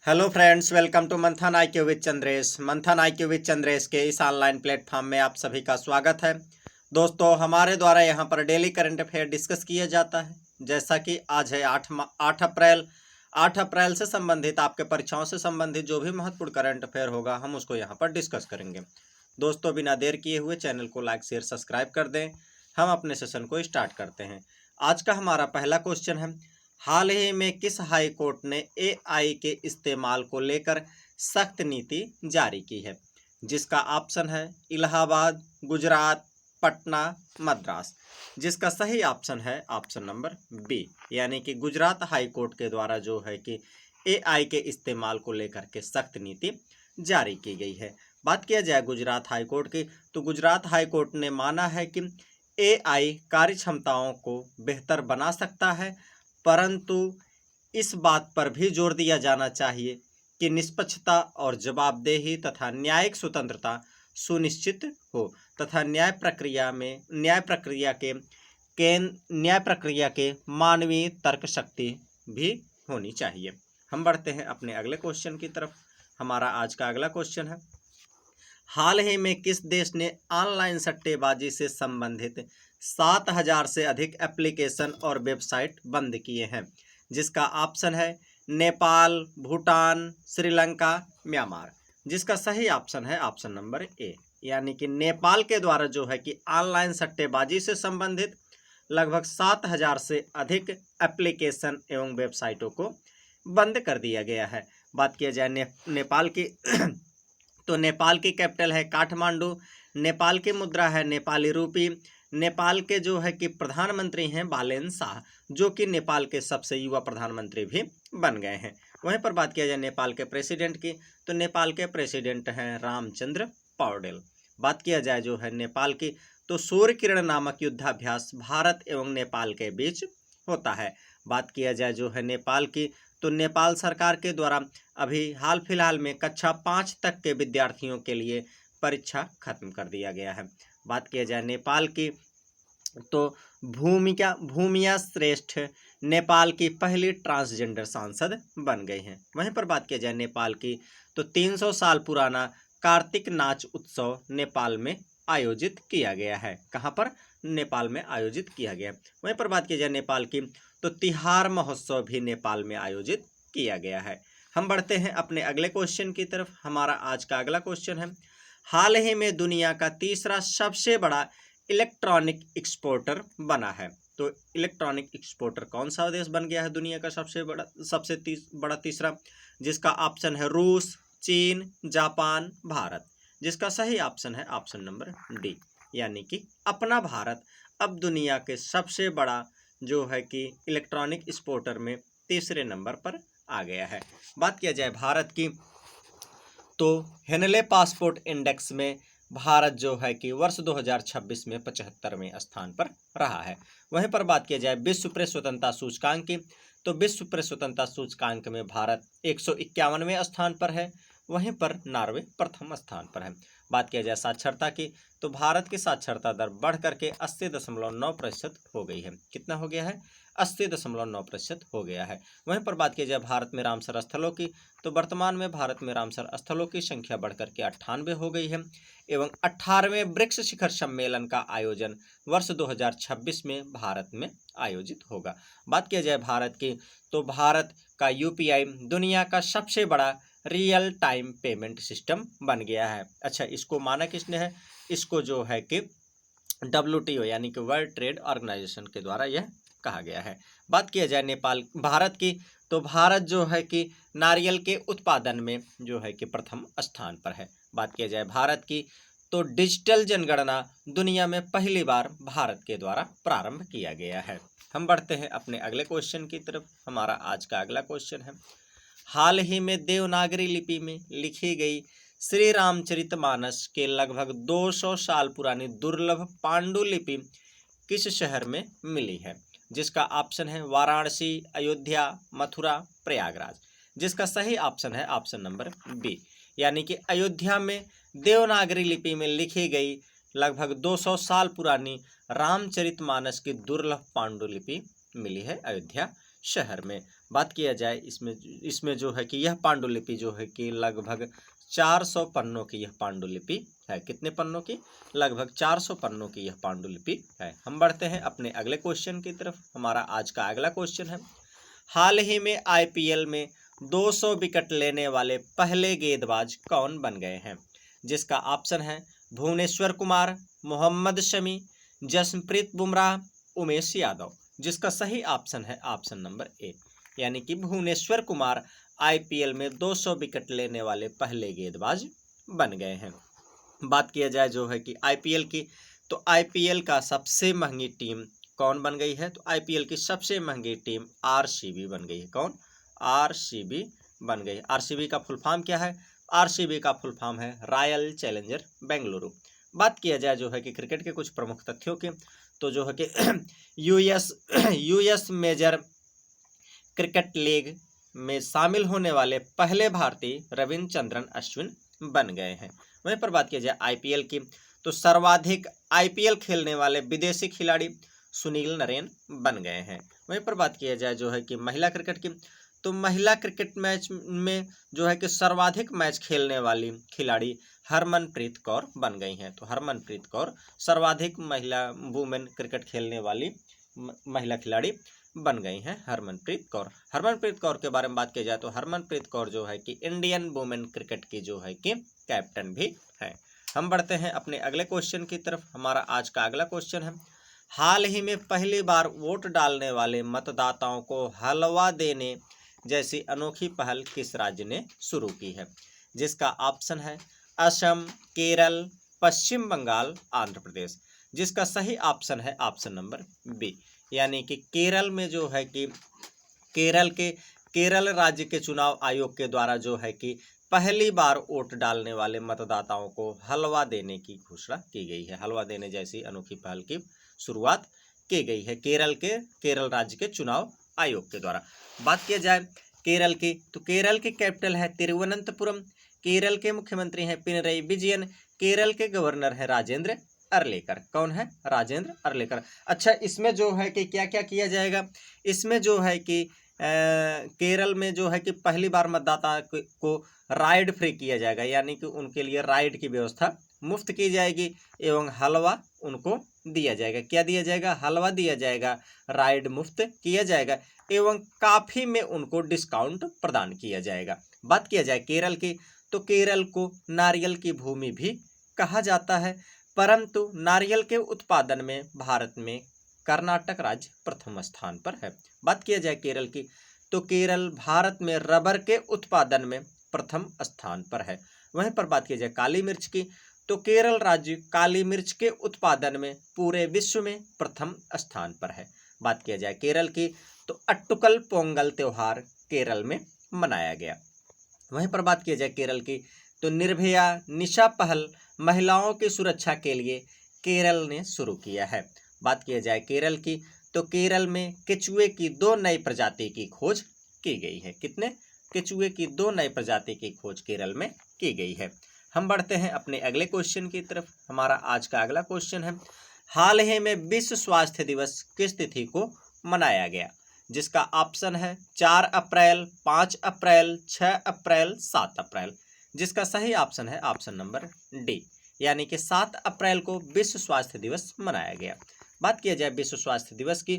Hello friends, welcome to मंथन IQ with Chandresh. मंथन IQ with Chandresh के इस ऑनलाइन प्लेटफॉर्म में आप सभी का स्वागत है। दोस्तों, हमारे द्वारा यहां पर डेली करंट अफेयर डिस्कस किया जाता है। जैसा कि आज है 8 अप्रैल। 8 अप्रैल से संबंधित आपके परीक्षाओं से संबंधित जो भी महत्वपूर्ण करंट अफेयर होगा हम उसको यहाँ पर डिस्कस करेंगे। दोस्तों, बिना देर किए हुए चैनल को लाइक शेयर सब्सक्राइब कर दें। हम अपने सेशन को स्टार्ट करते हैं। आज का हमारा पहला क्वेश्चन है, हाल ही में किस हाई कोर्ट ने एआई के इस्तेमाल को लेकर सख्त नीति जारी की है? जिसका ऑप्शन है इलाहाबाद, गुजरात, पटना, मद्रास। जिसका सही ऑप्शन है ऑप्शन नंबर बी, यानी कि गुजरात हाई कोर्ट के द्वारा जो है कि एआई के इस्तेमाल को लेकर के सख्त नीति जारी की गई है। बात किया जाए गुजरात हाई कोर्ट की, तो गुजरात हाई कोर्ट ने माना है कि एआई कार्य क्षमताओं को बेहतर बना सकता है, परंतु इस बात पर भी जोर दिया जाना चाहिए कि निष्पक्षता और जवाबदेही तथा न्यायिक स्वतंत्रता सुनिश्चित हो तथा न्याय प्रक्रिया के मानवीय तर्क शक्ति भी होनी चाहिए। हम बढ़ते हैं अपने अगले क्वेश्चन की तरफ। हमारा आज का अगला क्वेश्चन है, हाल ही में किस देश ने ऑनलाइन सट्टेबाजी से संबंधित 7,000 से अधिक एप्लीकेशन और वेबसाइट बंद किए हैं? जिसका ऑप्शन है नेपाल, भूटान, श्रीलंका, म्यांमार। जिसका सही ऑप्शन है ऑप्शन नंबर ए, यानी कि नेपाल के द्वारा जो है कि ऑनलाइन सट्टेबाजी से संबंधित लगभग 7,000 से अधिक एप्लीकेशन एवं वेबसाइटों को बंद कर दिया गया है। बात किया जाए नेपाल की तो नेपाल की कैपिटल है काठमांडू, नेपाल की मुद्रा है नेपाली रूपी, नेपाल के जो है कि प्रधानमंत्री हैं बालेन शाह, जो कि नेपाल के सबसे युवा प्रधानमंत्री भी बन गए हैं। वहीं पर बात किया जाए नेपाल के प्रेसिडेंट की, तो नेपाल के प्रेसिडेंट हैं रामचंद्र पौडेल। बात किया जाए जो है नेपाल की, तो सूर्य किरण नामक युद्धाभ्यास भारत एवं नेपाल के बीच होता है। बात किया जाए जो है नेपाल की, तो नेपाल सरकार के द्वारा अभी हाल फिलहाल में कक्षा 5 तक के विद्यार्थियों के लिए परीक्षा खत्म कर दिया गया है। बात किया जाए नेपाल की, तो भूमिया श्रेष्ठ नेपाल की पहली ट्रांसजेंडर सांसद बन गई हैं। वहीं पर बात किया जाए नेपाल की, तो 300 साल पुराना कार्तिक नाच उत्सव नेपाल में आयोजित किया गया है। कहाँ पर? नेपाल में आयोजित किया गया। वहीं पर बात की जाए नेपाल की, तो तिहार महोत्सव भी नेपाल में आयोजित किया गया है। हम बढ़ते हैं अपने अगले क्वेश्चन की तरफ। हमारा आज का अगला क्वेश्चन है, हाल ही में दुनिया का तीसरा सबसे बड़ा इलेक्ट्रॉनिक एक्सपोर्टर बना है। तो इलेक्ट्रॉनिक एक्सपोर्टर कौन सा देश बन गया है दुनिया का सबसे बड़ा तीसरा? जिसका ऑप्शन है रूस, चीन, जापान, भारत। जिसका सही ऑप्शन है ऑप्शन नंबर डी, यानी कि अपना भारत अब दुनिया के सबसे बड़ा जो है कि इलेक्ट्रॉनिक एक्सपोर्टर में तीसरे नंबर पर आ गया है। बात किया जाए भारत की, तो हेनले पासपोर्ट इंडेक्स में भारत जो है कि वर्ष 2026 में 75वें स्थान पर रहा है। वहीं पर बात किया जाए विश्व प्रेस स्वतंत्रता सूचकांक की, तो विश्व प्रेस स्वतंत्रता सूचकांक में भारत 151वें स्थान पर है। वहीं पर नॉर्वे प्रथम स्थान पर है। बात किया जाए साक्षरता की, तो भारत की साक्षरता दर बढ़ करके 80.9% हो गई है। कितना हो गया है? 80.9% हो गया है। वहीं पर बात की जाए भारत में रामसर स्थलों की, तो वर्तमान में भारत में रामसर स्थलों की संख्या बढ़कर के 98 हो गई है एवं 18वें ब्रिक्स शिखर सम्मेलन का आयोजन वर्ष 2026 में भारत में आयोजित होगा। बात किया जाए भारत की, तो भारत का यूपीआई दुनिया का सबसे बड़ा रियल टाइम पेमेंट सिस्टम बन गया है। अच्छा, इसको माना किसने है? इसको जो है कि WTO यानी कि वर्ल्ड ट्रेड ऑर्गेनाइजेशन के द्वारा यह कहा गया है। बात किया जाए भारत की, तो भारत जो है कि नारियल के उत्पादन में जो है कि प्रथम स्थान पर है। बात किया जाए भारत की, तो डिजिटल जनगणना दुनिया में पहली बार भारत के द्वारा प्रारंभ किया गया है। हम बढ़ते हैं अपने अगले क्वेश्चन की तरफ। हमारा आज का अगला क्वेश्चन है, हाल ही में देवनागरी लिपि में लिखी गई श्री रामचरितमानस के लगभग 200 साल पुरानी दुर्लभ पांडुलिपि किस शहर में मिली है? जिसका ऑप्शन है वाराणसी, अयोध्या, मथुरा, प्रयागराज। जिसका सही ऑप्शन है ऑप्शन नंबर बी, यानी कि अयोध्या में देवनागरी लिपि में लिखी गई लगभग 200 साल पुरानी रामचरितमानस की दुर्लभ पांडुलिपि मिली है अयोध्या शहर में। बात किया जाए इसमें जो है कि यह पांडुलिपि जो है कि लगभग 400 पन्नों की यह पांडुलिपि है। कितने पन्नों की? लगभग 400 पन्नों की यह पांडुलिपि है। हम बढ़ते हैं अपने अगले क्वेश्चन की तरफ। हमारा आज का अगला क्वेश्चन है, हाल ही में आईपीएल में 200 विकेट लेने वाले पहले गेंदबाज कौन बन गए हैं? जिसका ऑप्शन है भुवनेश्वर कुमार, मोहम्मद शमी, जसप्रीत बुमराह, उमेश यादव। जिसका सही ऑप्शन है ऑप्शन नंबर ए, यानी कि भुवनेश्वर कुमार आईपीएल में 200 विकेट लेने वाले पहले गेंदबाज बन गए हैं। बात किया जाए जो है कि आईपीएल की, तो आईपीएल का सबसे महंगी टीम कौन बन गई है? तो आईपीएल की सबसे महंगी टीम आरसीबी बन गई है। कौन? आरसीबी बन गई। आरसीबी का फुल फॉर्म क्या है? आरसीबी का फुल फॉर्म है रॉयल चैलेंजर बेंगलुरु। बात किया जाए जो है कि क्रिकेट के कुछ प्रमुख तथ्यों की, तो जो है कि यूएस मेजर क्रिकेट लीग में शामिल होने वाले पहले भारतीय रविचंद्रन अश्विन बन गए हैं। वहीं पर बात की जाए आईपीएल की, तो सर्वाधिक आईपीएल खेलने वाले विदेशी खिलाड़ी सुनील नरेन बन गए हैं। वहीं पर बात किया जाए जो है कि महिला क्रिकेट की, तो महिला क्रिकेट मैच में जो है कि सर्वाधिक मैच खेलने वाली खिलाड़ी हरमनप्रीत कौर बन गई हैं। तो हरमनप्रीत कौर सर्वाधिक महिला वुमेन क्रिकेट खेलने वाली महिला खिलाड़ी बन गई हैं, हरमनप्रीत कौर। हरमनप्रीत कौर के बारे में बात की जाए तो हरमनप्रीत कौर जो है कि इंडियन वुमेन क्रिकेट की जो है कि कैप्टन भी है। हम बढ़ते हैं अपने अगले क्वेश्चन की तरफ। हमारा आज का अगला क्वेश्चन है, हाल ही में पहली बार वोट डालने वाले मतदाताओं को हलवा देने जैसी अनोखी पहल किस राज्य ने शुरू की है? जिसका ऑप्शन है असम, केरल, पश्चिम बंगाल, आंध्र प्रदेश। जिसका सही ऑप्शन है ऑप्शन नंबर बी, यानी कि केरल में जो है कि केरल राज्य के चुनाव आयोग के द्वारा जो है कि पहली बार वोट डालने वाले मतदाताओं को हलवा देने की घोषणा की गई है। हलवा देने जैसी अनोखी पहल की शुरुआत की गई है केरल राज्य के चुनाव आयोग के द्वारा। बात किया जाए केरल की, तो केरल की कैपिटल है तिरुवनंतपुरम। केरल के मुख्यमंत्री हैं पिनरई विजयन। केरल के गवर्नर है राजेंद्र अर्लेकर। कौन है? राजेंद्र अर्लेकर। अच्छा, इसमें जो है कि क्या क्या किया जाएगा? इसमें जो है कि केरल में जो है कि पहली बार मतदाता को राइड फ्री किया जाएगा, यानी कि उनके लिए राइड की व्यवस्था मुफ्त की जाएगी एवं हलवा उनको दिया जाएगा। क्या दिया जाएगा? हलवा दिया जाएगा, राइड मुफ्त किया जाएगा एवं काफ़ी में उनको डिस्काउंट प्रदान किया जाएगा। बात किया जाए केरल की, तो केरल को नारियल की भूमि भी कहा जाता है, परंतु नारियल के उत्पादन में भारत में कर्नाटक राज्य प्रथम स्थान पर है। बात किया जाए केरल की, तो केरल भारत में रबर के उत्पादन में प्रथम स्थान पर है। वहीं पर बात की जाए काली मिर्च की, तो केरल राज्य काली मिर्च के उत्पादन में पूरे विश्व में प्रथम स्थान पर है। बात किया जाए केरल की, तो अट्टुकल पोंगल त्यौहार केरल में मनाया गया। वहीं पर बात किया जाए केरल की, तो निर्भया निशा पहल महिलाओं की सुरक्षा के लिए केरल ने शुरू किया है। बात किया जाए केरल की, तो केरल में केचुए की 2 नई प्रजाति की खोज की गई है। कितने? केचुए की 2 नई प्रजाति की खोज केरल में की गई है। हम बढ़ते हैं अपने अगले क्वेश्चन की तरफ। हमारा आज का अगला क्वेश्चन है, हाल ही में विश्व स्वास्थ्य दिवस किस तिथि को मनाया गया? जिसका ऑप्शन है 4 अप्रैल, 5 अप्रैल, 6 अप्रैल, 7 अप्रैल। जिसका सही ऑप्शन है ऑप्शन नंबर डी, यानी कि 7 अप्रैल को विश्व स्वास्थ्य दिवस मनाया गया। बात किया जाए विश्व स्वास्थ्य दिवस की,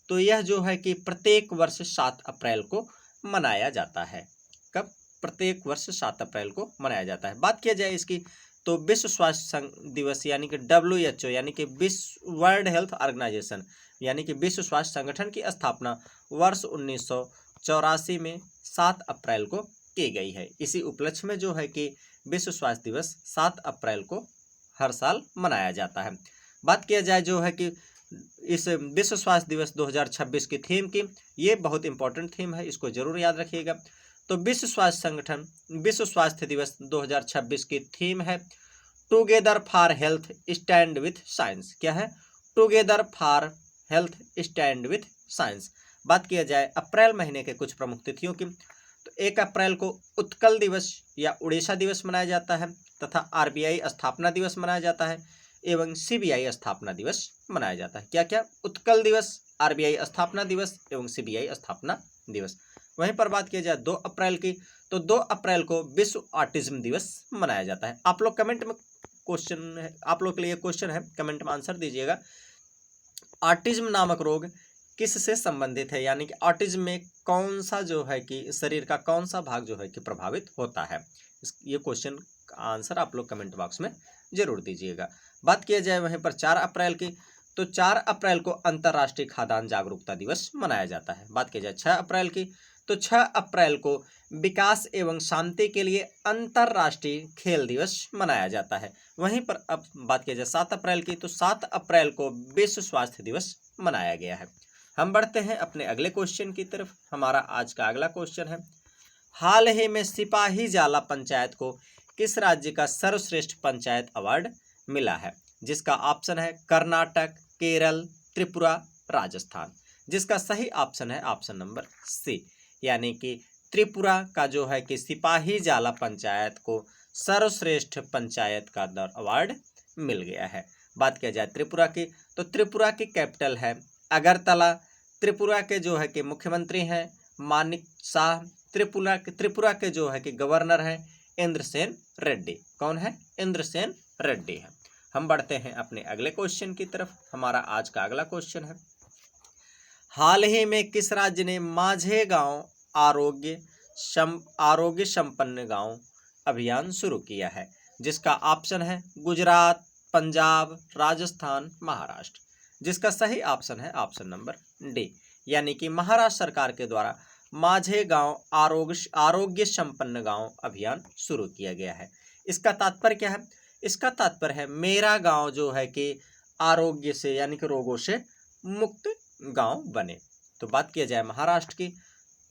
तो यह जो है कि प्रत्येक वर्ष 7 अप्रैल को मनाया जाता है। कब? प्रत्येक वर्ष 7 अप्रैल को मनाया जाता है। बात किया जाए इसकी, तो विश्व स्वास्थ्य दिवस यानी कि WHO यानी कि विश्व वर्ल्ड हेल्थ ऑर्गेनाइजेशन यानी कि विश्व स्वास्थ्य संगठन की स्थापना वर्ष 1984 में 7 अप्रैल को की गई है। इसी उपलक्ष्य में जो है कि विश्व स्वास्थ्य दिवस 7 अप्रैल को हर साल मनाया जाता है। बात किया जाए जो है कि इस विश्व स्वास्थ्य दिवस 2026 की थीम की, ये बहुत इंपॉर्टेंट थीम है, इसको जरूर याद रखिएगा। तो विश्व स्वास्थ्य संगठन विश्व स्वास्थ्य दिवस 2026 की थीम है together for health stand with science. क्या है? Together for health stand with science. बात किया जाए अप्रैल महीने के कुछ प्रमुख तिथियों की, तो 1 अप्रैल को उत्कल दिवस या उड़ीसा दिवस मनाया जाता है तथा RBI स्थापना दिवस मनाया जाता है एवं CBI स्थापना दिवस मनाया जाता है। क्या क्या? उत्कल दिवस, RBI स्थापना दिवस एवं CBI स्थापना दिवस। वहीं पर बात किया जाए 2 अप्रैल की, तो 2 अप्रैल को विश्व ऑटिज्म दिवस मनाया जाता है। आप लोग कमेंट में क्वेश्चन है, आप लोग के लिए क्वेश्चन है, कमेंट में आंसर दीजिएगा। ऑटिज्म नामक रोग किससे संबंधित है, यानी कि ऑटिज्म में कौन सा जो है कि शरीर का कौन सा भाग जो है कि प्रभावित होता है। ये क्वेश्चन का आंसर आप लोग कमेंट बॉक्स में जरूर दीजिएगा। बात किया जाए वहीं पर 4 अप्रैल की, तो 4 अप्रैल को अंतर्राष्ट्रीय खाद्यान्न जागरूकता दिवस मनाया जाता है। बात की जाए 6 अप्रैल की, तो 6 अप्रैल को विकास एवं शांति के लिए अंतर्राष्ट्रीय खेल दिवस मनाया जाता है। वहीं पर अब बात की जाए 7 अप्रैल की, तो 7 अप्रैल को विश्व स्वास्थ्य दिवस मनाया गया है। हम बढ़ते हैं अपने अगले क्वेश्चन की तरफ। हमारा आज का अगला क्वेश्चन है, हाल ही में सिपाही जाला पंचायत को किस राज्य का सर्वश्रेष्ठ पंचायत अवार्ड मिला है, जिसका ऑप्शन है कर्नाटक, केरल, त्रिपुरा, राजस्थान। जिसका सही ऑप्शन है ऑप्शन नंबर सी, यानी कि त्रिपुरा का जो है कि सिपाही जाला पंचायत को सर्वश्रेष्ठ पंचायत का अवार्ड मिल गया है। बात किया जाए त्रिपुरा की, तो त्रिपुरा की कैपिटल है अगरतला। त्रिपुरा के जो है कि मुख्यमंत्री हैं मानिक शाह। त्रिपुरा के जो है कि गवर्नर हैं इंद्रसेन रेड्डी। कौन है? इंद्रसेन रेड्डी है। हम बढ़ते हैं अपने अगले क्वेश्चन की तरफ। हमारा आज का अगला क्वेश्चन है, हाल ही में किस राज्य ने माझे गांव आरोग्य संपन्न गांव अभियान शुरू किया है, जिसका ऑप्शन है गुजरात, पंजाब, राजस्थान, महाराष्ट्र। जिसका सही ऑप्शन है ऑप्शन नंबर डी, यानी कि महाराष्ट्र सरकार के द्वारा माझे गांव आरोग्य संपन्न गांव अभियान शुरू किया गया है। इसका तात्पर्य क्या है? इसका तात्पर्य है मेरा गांव जो है कि आरोग्य से यानी कि रोगों से मुक्त गांव बने। तो बात किया जाए महाराष्ट्र की,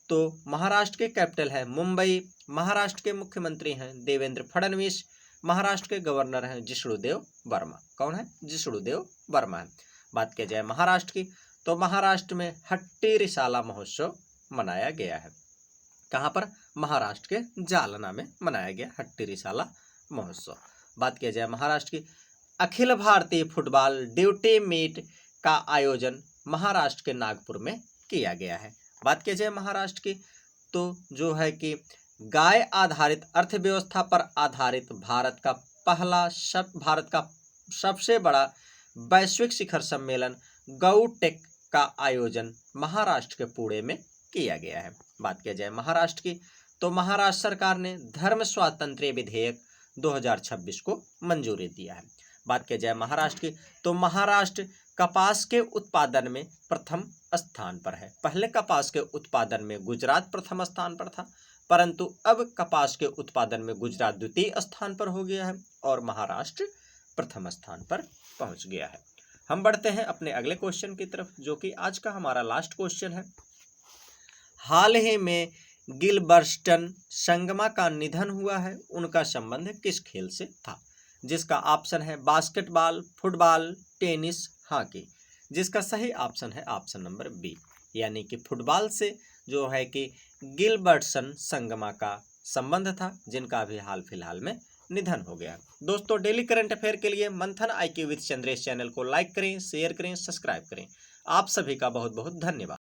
तो महाराष्ट्र के कैपिटल है मुंबई। महाराष्ट्र के मुख्यमंत्री हैं देवेंद्र फडणवीस। महाराष्ट्र के गवर्नर हैं जिष्णुदेव वर्मा। कौन है? जिष्णुदेव वर्मा है। बात किया जाए महाराष्ट्र की, तो महाराष्ट्र में हट्टी रिसाला महोत्सव मनाया गया है। कहाँ पर? महाराष्ट्र के जालना में मनाया गया हट्टी रिसाला महोत्सव। बात किया जाए महाराष्ट्र की, Akhil Bharatiya football duty meet का आयोजन महाराष्ट्र के नागपुर में किया गया है। बात किया जाए महाराष्ट्र की, तो जो है कि गाय आधारित अर्थव्यवस्था पर आधारित भारत का सबसे बड़ा वैश्विक शिखर सम्मेलन गौटेक का आयोजन महाराष्ट्र के पुणे में किया गया है। बात किया जाए महाराष्ट्र की, तो महाराष्ट्र सरकार ने धर्म स्वातंत्र्य विधेयक 2026 को मंजूरी दिया है। बात किया जाए महाराष्ट्र की, तो महाराष्ट्र कपास के उत्पादन में प्रथम स्थान पर है। पहले कपास के उत्पादन में गुजरात प्रथम स्थान पर था, परंतु अब कपास के उत्पादन में गुजरात द्वितीय स्थान पर हो गया है और महाराष्ट्र प्रथम स्थान पर पहुंच गया है। हम बढ़ते हैं अपने अगले क्वेश्चन की तरफ, जो कि आज का हमारा लास्ट क्वेश्चन है, हाल ही में गिलबर्स्टन संगमा का निधन हुआ है, उनका संबंध किस खेल से था? जिसका ऑप्शन है बास्केटबॉल, फुटबॉल, टेनिस, हॉकी। जिसका सही ऑप्शन है ऑप्शन नंबर बी, यानी कि फुटबॉल से जो है कि गिलबर्टसन संगमा का संबंध था, जिनका अभी हाल फिलहाल में निधन हो गया। दोस्तों, डेली करंट अफेयर के लिए मंथन IQ विद चंद्रेश चैनल को लाइक करें, शेयर करें, सब्सक्राइब करें। आप सभी का बहुत बहुत धन्यवाद।